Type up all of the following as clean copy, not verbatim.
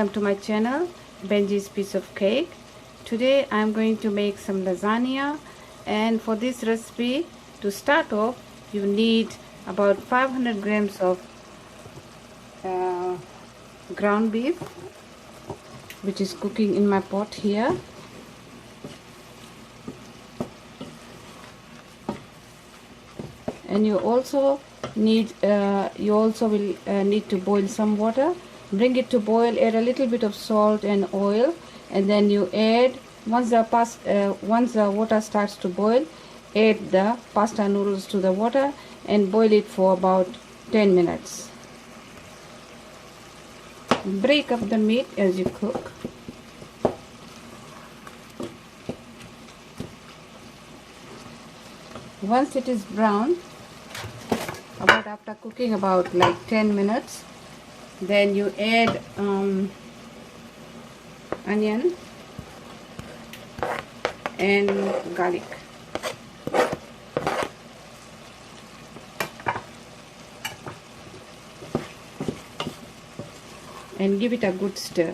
welcome to my channel, Benji's Piece of Cake. Today I am going to make some lasagna, and for this recipe, to start off, you need about 500 grams of ground beef, which is cooking in my pot here. And you also will need to boil some water. Bring it to boil, add a little bit of salt and oil, and then you add, once the water starts to boil, add the pasta noodles to the water and boil it for about 10 minutes. Break up the meat as you cook. Once it is brown, after cooking about like 10 minutes, then you add onion and garlic. And give it a good stir.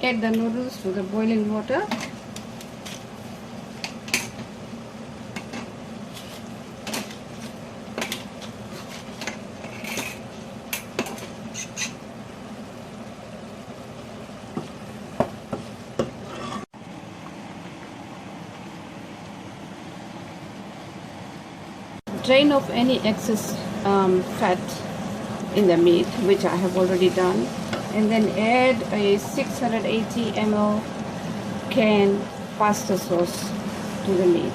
Add the noodles to the boiling water. Drain off any excess fat in the meat, which I have already done, and then add a 680 ml canned pasta sauce to the meat.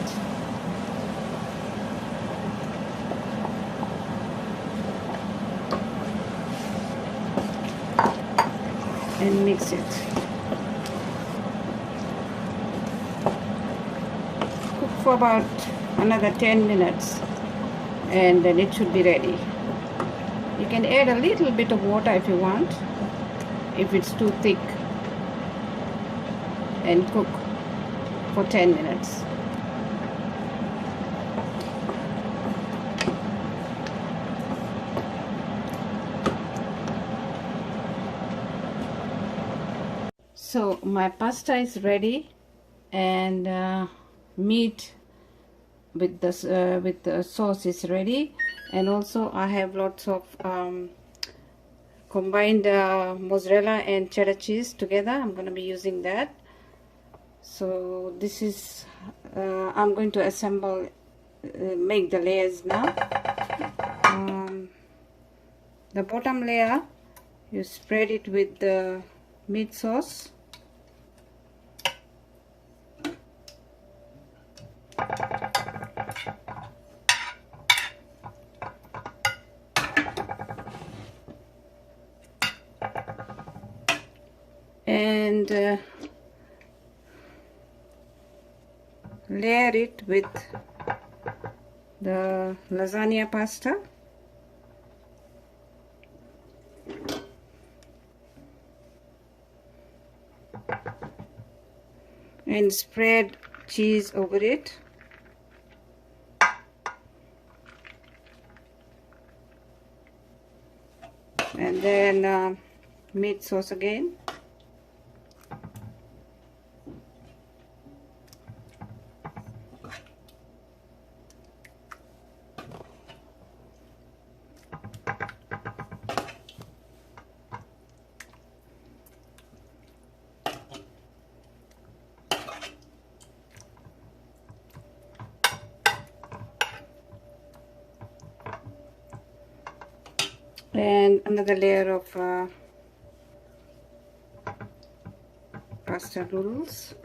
And mix it. Cook for about another 10 minutes and then it should be ready. You can add a little bit of water if you want, if it's too thick, and cook for 10 minutes. So my pasta is ready, and meat with the sauce is ready, and also I have lots of combined mozzarella and cheddar cheese together. I'm going to be using that. So this is I'm going to make the layers now. The bottom layer, you spread it with the meat sauce. And layer it with the lasagna pasta. And spread cheese over it. And then meat sauce again. And another layer of pasta noodles.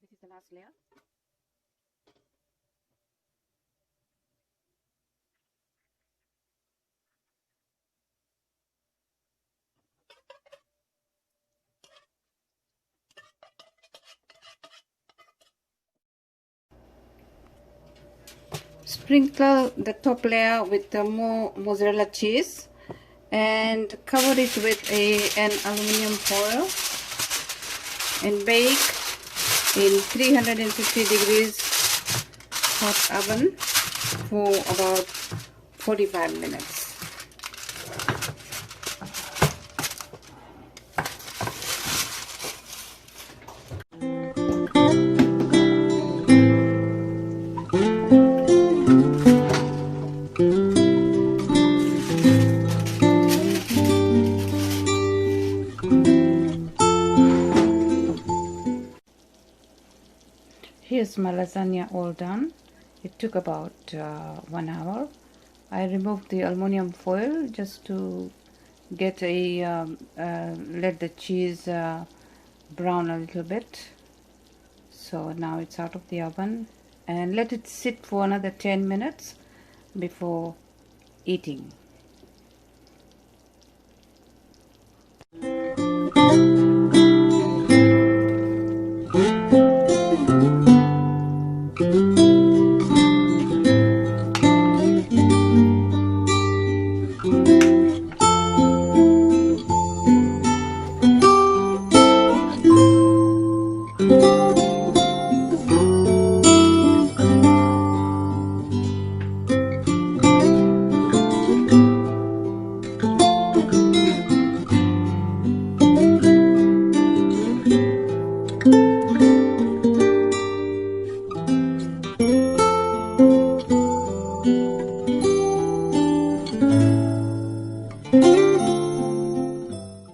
This is the last layer. Sprinkle the top layer with the more mozzarella cheese and cover it with an aluminum foil and bake in 350 degrees hot oven for about 45 minutes. Here's my lasagna all done. It took about 1 hour. I removed the aluminum foil just to get let the cheese brown a little bit. So now it's out of the oven, and let it sit for another 10 minutes before eating.